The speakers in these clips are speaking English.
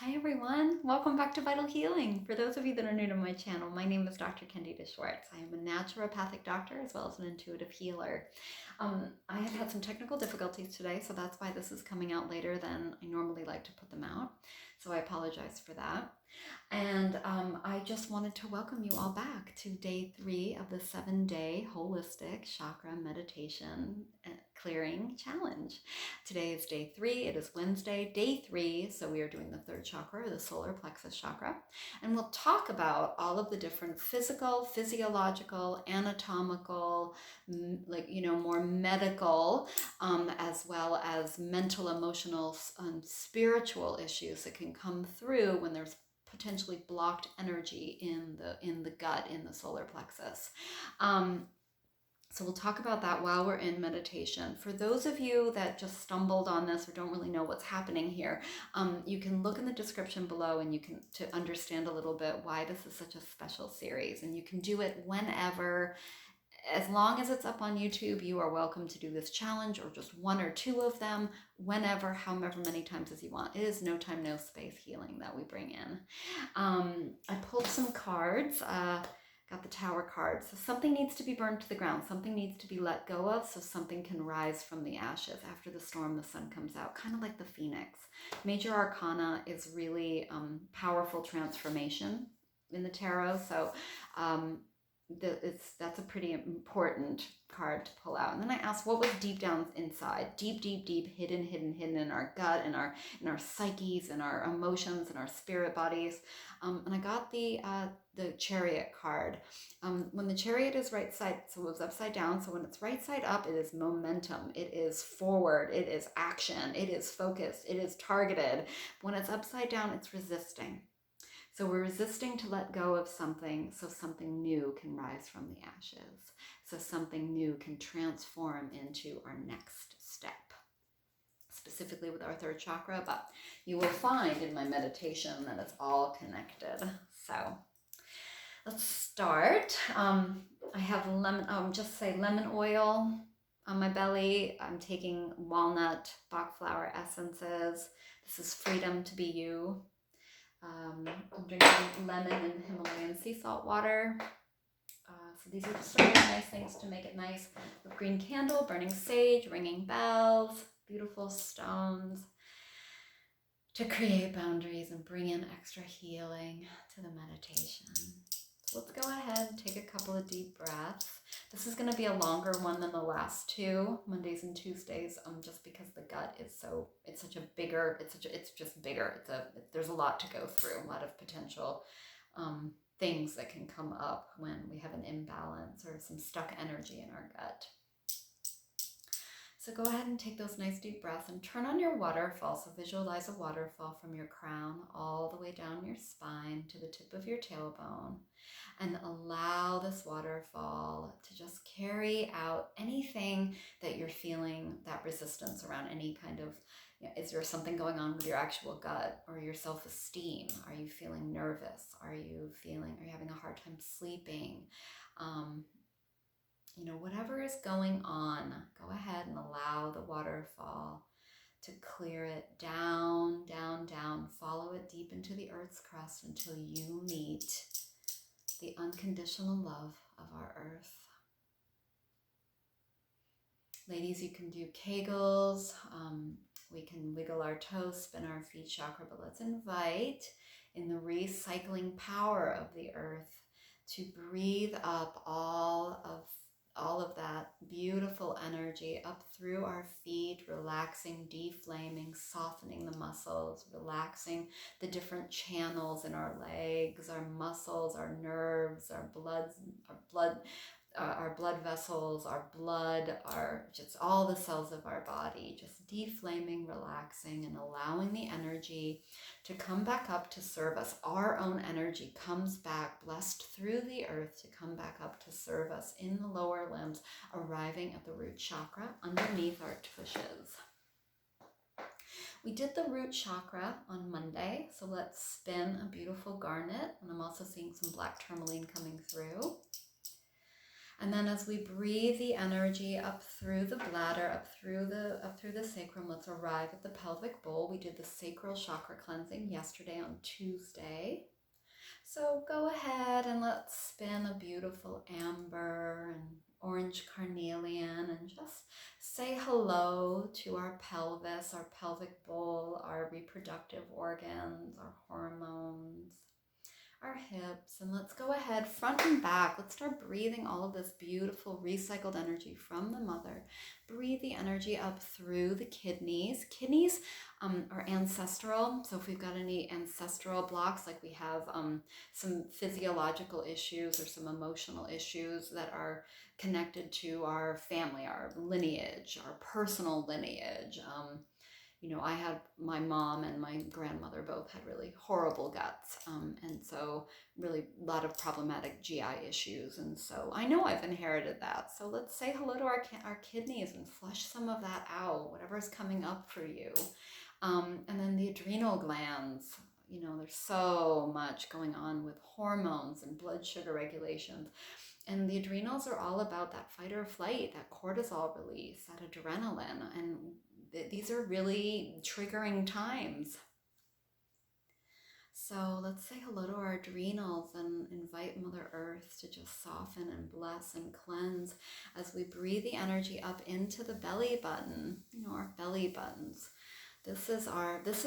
Hi everyone, welcome back to Vital Healing. For those of you that are new to my channel, my name is Dr. Candida Schwartz. I am a naturopathic doctor as well as an intuitive healer. I have had some technical difficulties today, so that's why this is coming out later than I normally like to put them out. So I apologize for that. And I just wanted to welcome you all back to day 3 of the 7-day holistic chakra meditation clearing challenge. Today is day 3. It is Wednesday, day 3. So we are doing the third chakra, the solar plexus chakra. And we'll talk about all of the different physical, physiological, anatomical, more medical, as well as mental, emotional, and spiritual issues that can come through when there's potentially blocked energy in the gut, in the solar plexus. So we'll talk about that while we're in meditation. For those of you that just stumbled on this or don't really know what's happening here, you can look in the description below and you can to understand a little bit why this is such a special series. And you can do it whenever. As long as it's up on YouTube, you are welcome to do this challenge, or just 1 or 2 of them, whenever, however many times as you want. It is no time, no space healing that we bring in. I pulled some cards, got the Tower card. So something needs to be burned to the ground. Something needs to be let go of so something can rise from the ashes. After the storm, the sun comes out, kind of like the phoenix. Major Arcana is really powerful transformation in the tarot. So that's a pretty important card to pull out. And then I asked, what was deep down inside, deep hidden in our gut, in our psyches, in our emotions, in our spirit bodies. And I got the Chariot card. When the Chariot is right side, so it was upside down, so when it's right side up, it is momentum, it is forward, it is action, it is focused, it is targeted. When it's upside down, it's resisting. So we're resisting to let go of something so something new can rise from the ashes. So something new can transform into our next step, specifically with our third chakra. But you will find in my meditation that it's all connected. So let's start. I have lemon oil on my belly. I'm taking walnut, Bach flower essences. This is Freedom to Be You. I'm drinking lemon and Himalayan sea salt water. So these are just some really nice things to make it nice. A green candle, burning sage, ringing bells, beautiful stones to create boundaries and bring in extra healing to the meditation. So let's go ahead and take a couple of deep breaths. This is going to be a longer one than the last 2, Mondays and Tuesdays, just because the gut is it's bigger. There's a lot to go through, a lot of potential things that can come up when we have an imbalance or some stuck energy in our gut. So go ahead and take those nice deep breaths and turn on your waterfall. So visualize a waterfall from your crown all the way down your spine to the tip of your tailbone. And allow this waterfall to just carry out anything that you're feeling, that resistance around, any kind of, is there something going on with your actual gut or your self-esteem? Are you feeling nervous? Are you having a hard time sleeping? Whatever is going on, go ahead and allow the waterfall to clear it down. Follow it deep into the earth's crust until you meet the unconditional love of our earth. Ladies, you can do Kegels. We can wiggle our toes, spin our feet, chakra, but let's invite in the recycling power of the earth to breathe up all of that beautiful energy up through our feet, relaxing, deflaming, softening the muscles, relaxing the different channels in our legs, our muscles, our nerves, our blood vessels, our blood, just all the cells of our body, just deflaming, relaxing, and allowing the energy to come back up to serve us. Our own energy comes back, blessed through the earth, to come back up to serve us in the lower limbs, arriving at the root chakra underneath our tushes. We did the root chakra on Monday, so let's spin a beautiful garnet, and I'm also seeing some black tourmaline coming through. And then as we breathe the energy up through the bladder, up through the sacrum, let's arrive at the pelvic bowl. We did the sacral chakra cleansing yesterday on Tuesday. So go ahead and let's spin a beautiful amber and orange carnelian and just say hello to our pelvis, our pelvic bowl, our reproductive organs, our hormones, our hips. And let's go ahead front and back. Let's start breathing all of this beautiful recycled energy from the mother. Breathe the energy up through the kidneys. Kidneys are ancestral. So if we've got any ancestral blocks, like we have some physiological issues or some emotional issues that are connected to our family, our lineage, our personal lineage. You know, I had my mom and my grandmother both had really horrible guts. And so really a lot of problematic GI issues. And so I know I've inherited that. So let's say hello to our kidneys and flush some of that out, whatever's coming up for you. And then the adrenal glands, you know, there's so much going on with hormones and blood sugar regulations. And the adrenals are all about that fight or flight, that cortisol release, that adrenaline. And these are really triggering times. So let's say hello to our adrenals and invite Mother Earth to just soften and bless and cleanse as we breathe the energy up into the belly button, you know, our belly buttons. This is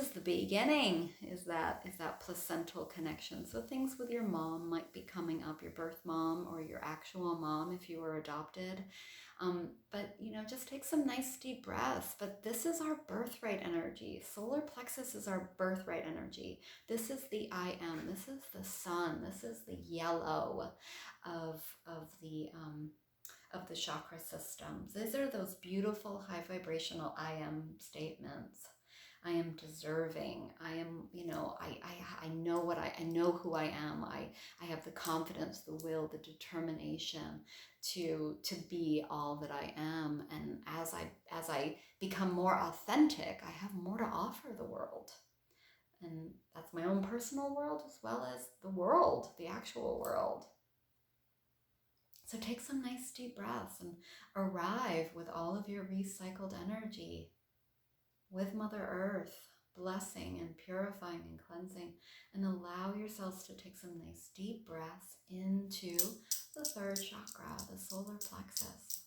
the beginning, is that placental connection. So things with your mom might be coming up, your birth mom or your actual mom if you were adopted. But, you know, just take some nice deep breaths. But this is our birthright energy. Solar plexus is our birthright energy. This is the I am. This is the sun. This is the yellow of the chakra systems. These are those beautiful high vibrational I am statements. I am deserving. I am, you know, I know I know who I am. I have the confidence, the will, the determination to be all that I am. And as I become more authentic, I have more to offer the world. And that's my own personal world as well as the world, the actual world. So take some nice deep breaths and arrive with all of your recycled energy with Mother Earth, blessing and purifying and cleansing, and allow yourselves to take some nice deep breaths into the third chakra, the solar plexus.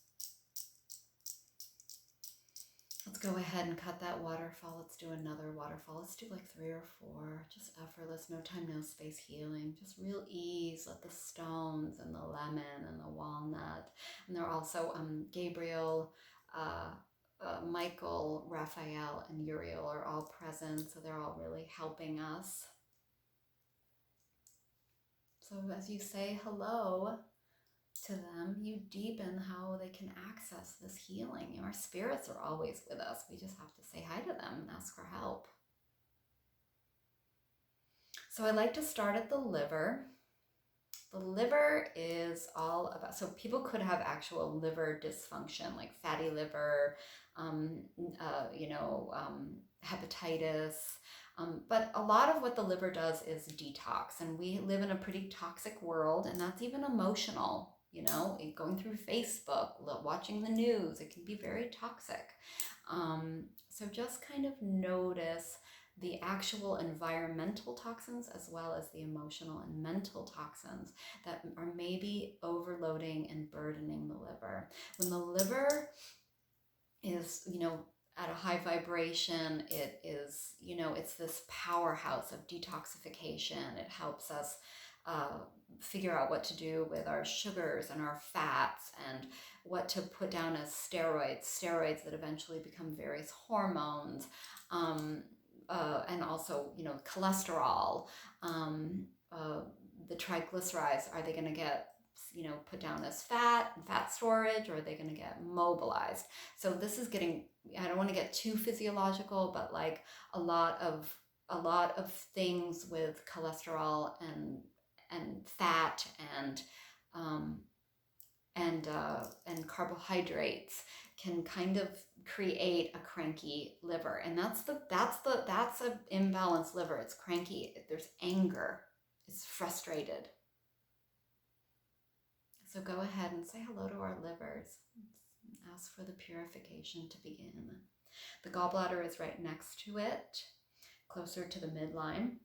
Let's go ahead and cut that waterfall. Let's do another waterfall. Let's do like 3 or 4, just effortless, no time, no space healing, just real ease. Let the stones and the lemon and the walnut, and they're also Gabriel, Michael, Raphael, and Uriel are all present, so they're all really helping us. So as you say hello to them, you deepen how they can access this healing. You know, our spirits are always with us. We just have to say hi to them and ask for help. So I like to start at the liver. The liver is all about, so people could have actual liver dysfunction, like fatty liver, hepatitis. But a lot of what the liver does is detox, and we live in a pretty toxic world, and that's even emotional. You know, going through Facebook, watching the news, it can be very toxic. So just kind of notice the actual environmental toxins as well as the emotional and mental toxins that are maybe overloading and burdening the liver. When the liver is, you know, at a high vibration, it is, you know, it's this powerhouse of detoxification. It helps us figure out what to do with our sugars and our fats and what to put down as steroids that eventually become various hormones, and also, you know, cholesterol, the triglycerides. Are they going to get, you know, put down as fat storage, or are they going to get mobilized? So this is getting, I don't want to get too physiological, but like a lot of things with cholesterol and fat and carbohydrates can kind of create a cranky liver, and that's an imbalanced liver. It's cranky. There's anger. It's frustrated. So go ahead and say hello to our livers. Ask for the purification to begin. The gallbladder is right next to it, closer to the midline,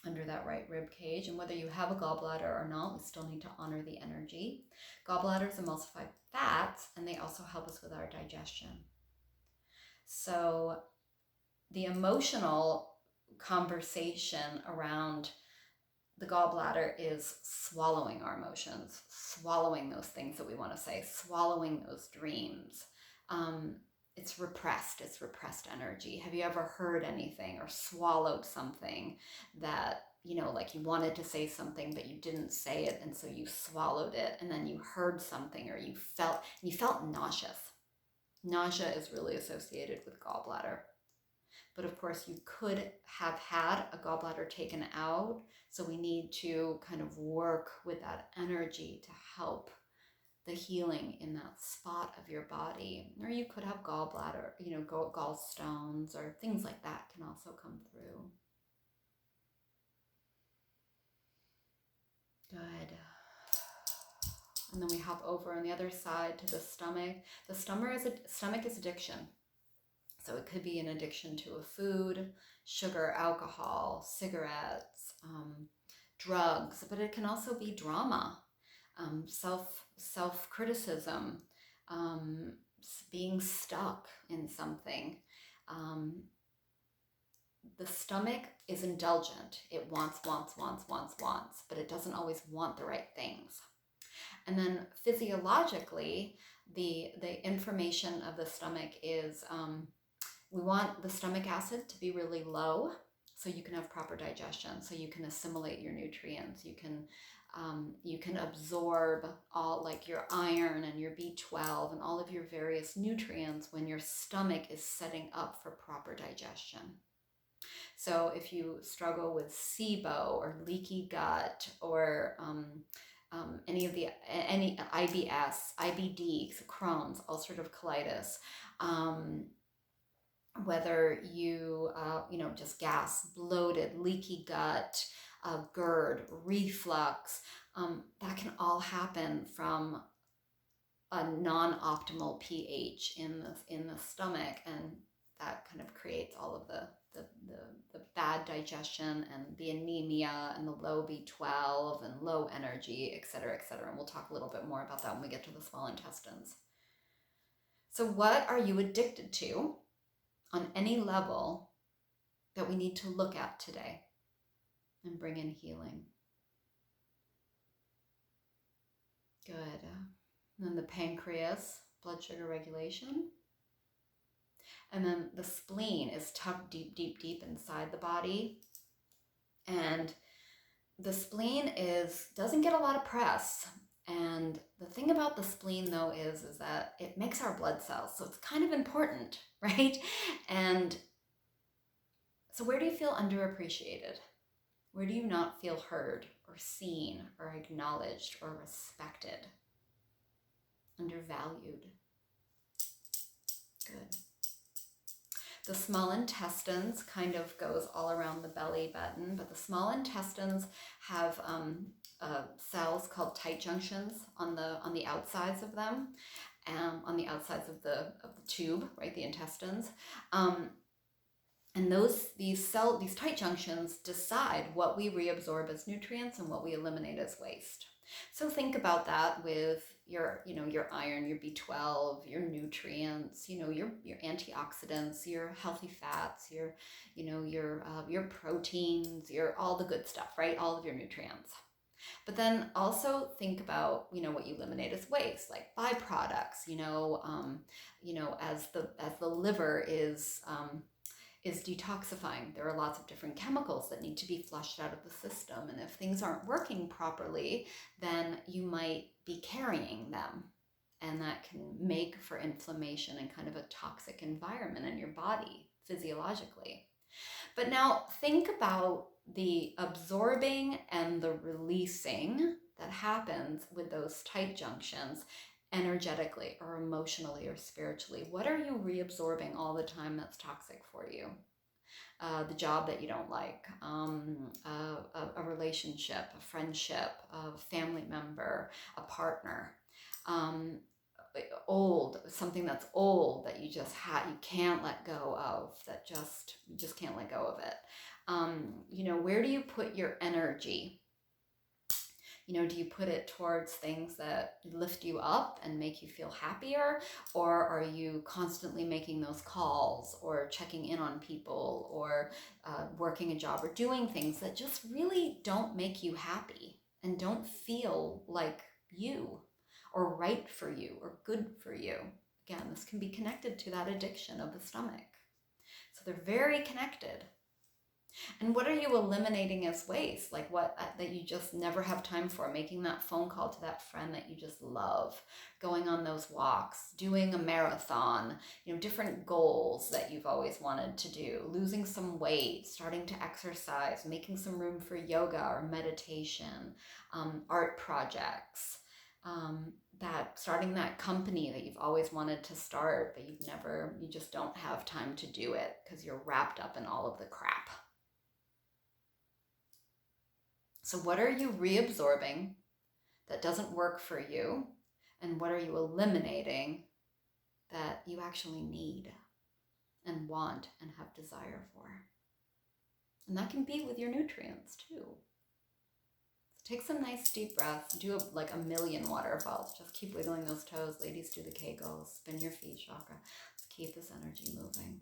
under that right rib cage. And whether you have a gallbladder or not, we still need to honor the energy. Gallbladders emulsify fats, and they also help us with our digestion. So the emotional conversation around the gallbladder is swallowing our emotions, swallowing those things that we want to say, swallowing those dreams. It's repressed energy. Have you ever heard anything or swallowed something that, like you wanted to say something, but you didn't say it, and so you swallowed it, and then you heard something, or you felt nauseous. Nausea is really associated with gallbladder. But of course, you could have had a gallbladder taken out. So we need to kind of work with that energy to help the healing in that spot of your body. Or you could have gallbladder, gallstones or things like that can also come through. Good. And then we hop over on the other side to the stomach. The stomach is addiction. So it could be an addiction to a food, sugar, alcohol, cigarettes, drugs, but it can also be drama, self-criticism, being stuck in something. The stomach is indulgent. It wants, but it doesn't always want the right things. And then physiologically, the information of the stomach is, we want the stomach acid to be really low so you can have proper digestion, so you can assimilate your nutrients. You can absorb all, like your iron and your B12 and all of your various nutrients when your stomach is setting up for proper digestion. So if you struggle with SIBO or leaky gut or any IBS, IBD, so Crohn's, ulcerative colitis, whether you, just gas, bloated, leaky gut, GERD, reflux, that can all happen from a non-optimal pH in the stomach, and that kind of creates all of the bad digestion and the anemia and the low B12 and low energy, et cetera, et cetera. And we'll talk a little bit more about that when we get to the small intestines. So what are you addicted to on any level that we need to look at today and bring in healing? Good. And then the pancreas, blood sugar regulation. And then the spleen is tucked deep, deep, deep inside the body. And the spleen doesn't get a lot of press. And the thing about the spleen, though, is that it makes our blood cells. So it's kind of important, right? And so where do you feel underappreciated? Where do you not feel heard or seen or acknowledged or respected? Undervalued. Good. The small intestines kind of goes all around the belly button, but the small intestines have cells called tight junctions on the outsides of them, on the outsides of the tube, right? The intestines, and these tight junctions decide what we reabsorb as nutrients and what we eliminate as waste. So think about that with your iron, your B12, your nutrients, your antioxidants, your healthy fats, your proteins, your all the good stuff, right? All of your nutrients. But then also think about, what you eliminate as waste, like byproducts, as the liver is detoxifying. There are lots of different chemicals that need to be flushed out of the system. And if things aren't working properly, then you might be carrying them. And that can make for inflammation and kind of a toxic environment in your body physiologically. But now think about the absorbing and the releasing that happens with those tight junctions energetically or emotionally or spiritually. What are you reabsorbing all the time that's toxic for you? the job that you don't like, a relationship, a friendship, a family member, a partner, something that's old that you just you can't let go of, you just can't let go of it. Where do you put your energy? Do you put it towards things that lift you up and make you feel happier? Or are you constantly making those calls or checking in on people or working a job or doing things that just really don't make you happy and don't feel like you or right for you or good for you? Again, this can be connected to that addiction of the stomach. So they're very connected. And what are you eliminating as waste? Like what that you just never have time for? Making that phone call to that friend that you just love, going on those walks, doing a marathon, different goals that you've always wanted to do, losing some weight, starting to exercise, making some room for yoga or meditation, art projects, starting that company that you've always wanted to start, but you just don't have time to do it because you're wrapped up in all of the crap. So what are you reabsorbing that doesn't work for you? And what are you eliminating that you actually need and want and have desire for? And that can be with your nutrients too. So take some nice deep breaths. Do like a million waterfalls. Just keep wiggling those toes. Ladies, do the Kegels. Spin your feet, chakra. Let's keep this energy moving.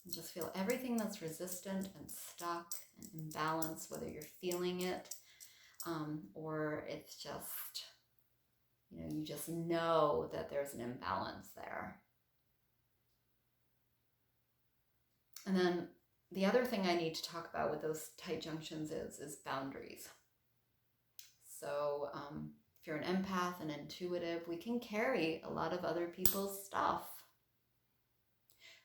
And just feel everything that's resistant and stuck and imbalanced, whether you're feeling it or it's just, you just know that there's an imbalance there. And then the other thing I need to talk about with those tight junctions is boundaries. So if you're an empath and intuitive, we can carry a lot of other people's stuff.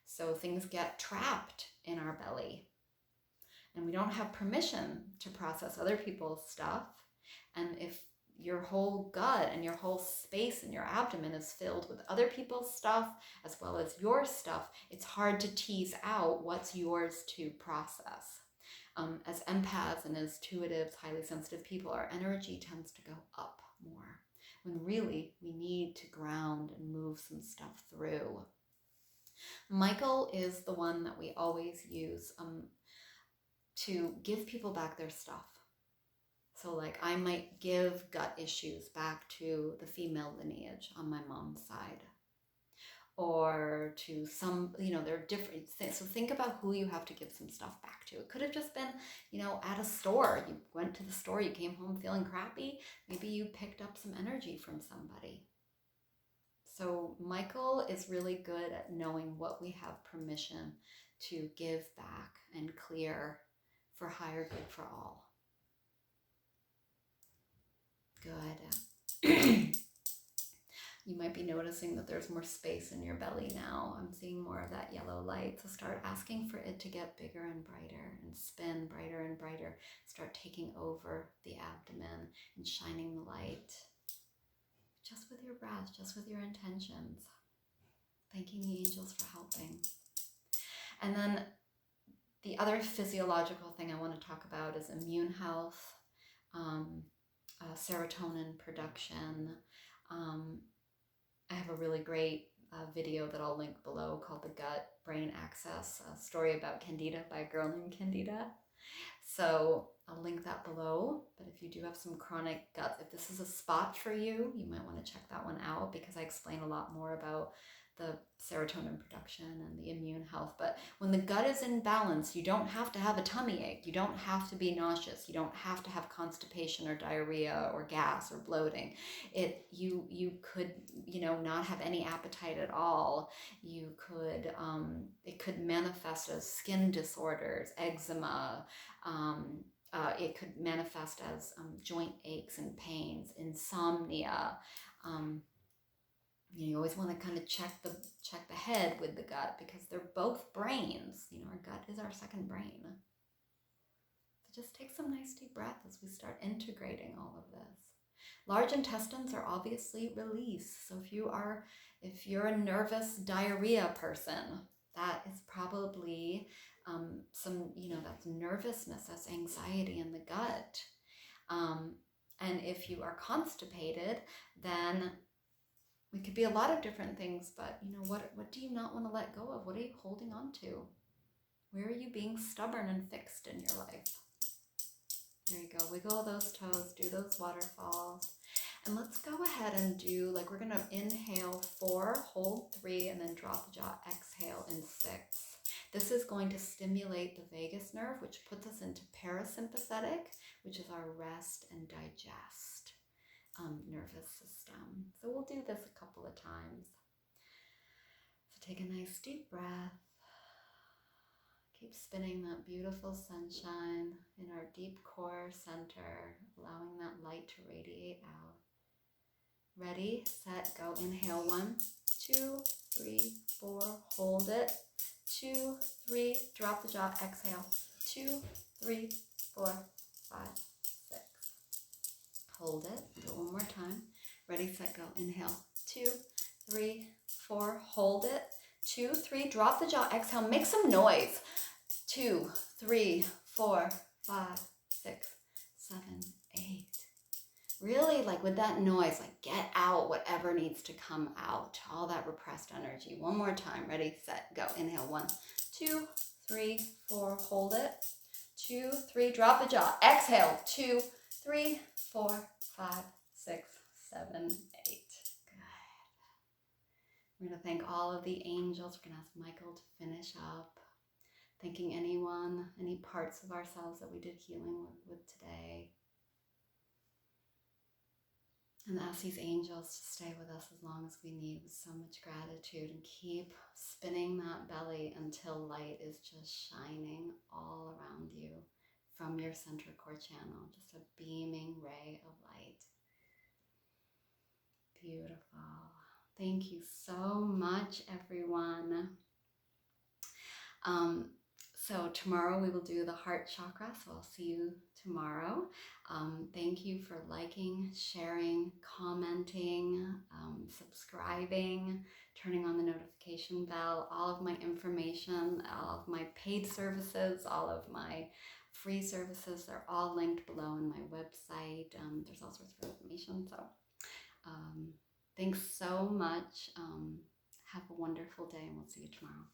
So things get trapped in our belly and we don't have permission to process other people's stuff. And if your whole gut and your whole space in your abdomen is filled with other people's stuff as well as your stuff, it's hard to tease out what's yours to process. As empaths and as intuitives, highly sensitive people, our energy tends to go up more when really we need to ground and move some stuff through. Michael is the one that we always use to give people back their stuff. So like I might give gut issues back to the female lineage on my mom's side, or to some, there are different things. So think about who you have to give some stuff back to. It could have just been, at a store. You went to the store, you came home feeling crappy. Maybe you picked up some energy from somebody. So Michael is really good at knowing what we have permission to give back and clear for higher good for all. Good. You might be noticing that there's more space in your belly now. I'm seeing more of that yellow light. So start asking for it to get bigger and brighter and spin brighter and brighter. Start taking over the abdomen and shining the light. Just with your breath, just with your intentions. Thanking the angels for helping. And then the other physiological thing I want to talk about is immune health, serotonin production. I have a really great video that I'll link below called The Gut Brain Axis, a story about Candida by a girl named Candida. So I'll link that below. But if you do have some chronic gut, if this is a spot for you, you might want to check that one out because I explain a lot more about the serotonin production and the immune health. But when the gut is in balance, you don't have to have a tummy ache. You don't have to be nauseous. You don't have to have constipation or diarrhea or gas or bloating. You could, not have any appetite at all. You could, it could manifest as skin disorders, eczema. It could manifest as joint aches and pains, insomnia. You always want to kind of check the head with the gut because they're both brains. Our gut is our second brain. So just take some nice deep breath as we start integrating all of this. Large intestines are obviously release. So if you're a nervous diarrhea person, that is probably some, that's nervousness, that's anxiety in the gut. And if you are constipated, then it could be a lot of different things, but what do you not want to let go of? What are you holding on to? Where are you being stubborn and fixed in your life? There you go. Wiggle those toes, do those waterfalls. And let's go ahead and do, we're going to inhale 4, hold 3, and then drop the jaw, exhale in 6. This is going to stimulate the vagus nerve, which puts us into parasympathetic, which is our rest and digest nervous system. So we'll do this a couple of times. So take a nice deep breath. Keep spinning that beautiful sunshine in our deep core center, allowing that light to radiate out. Ready, set, go. Inhale 1, 2, 3, 4, hold it. 2, 3, drop the jaw, exhale. 2, 3, 4, 5, 6. Hold it. Do it one more time. Ready, set, go. Inhale. 2, 3, 4. Hold it. 2, 3. Drop the jaw. Exhale. Make some noise. 2, 3, 4, 5, 6, 7, 8. Really, with that noise, get out whatever needs to come out. All that repressed energy. One more time. Ready, set, go. Inhale. 1, 2, 3, 4. Hold it. 2, 3. Drop the jaw. Exhale. 2, 3, 4, 5, 6, 7, 8. Good. We're going to thank all of the angels. We're going to ask Michael to finish up. Thanking anyone, any parts of ourselves that we did healing with today. And ask these angels to stay with us as long as we need with so much gratitude, and keep spinning that belly until light is just shining all around you from your center core channel. Just a beaming ray of light. Beautiful. Thank you so much, everyone. So tomorrow we will do the heart chakra, so I'll see you tomorrow. Thank you for liking, sharing, commenting, subscribing, turning on the notification bell. All of my information, all of my paid services, all of my free services, they're all linked below on my website. There's all sorts of information. So thanks so much. Have a wonderful day, and we'll see you tomorrow.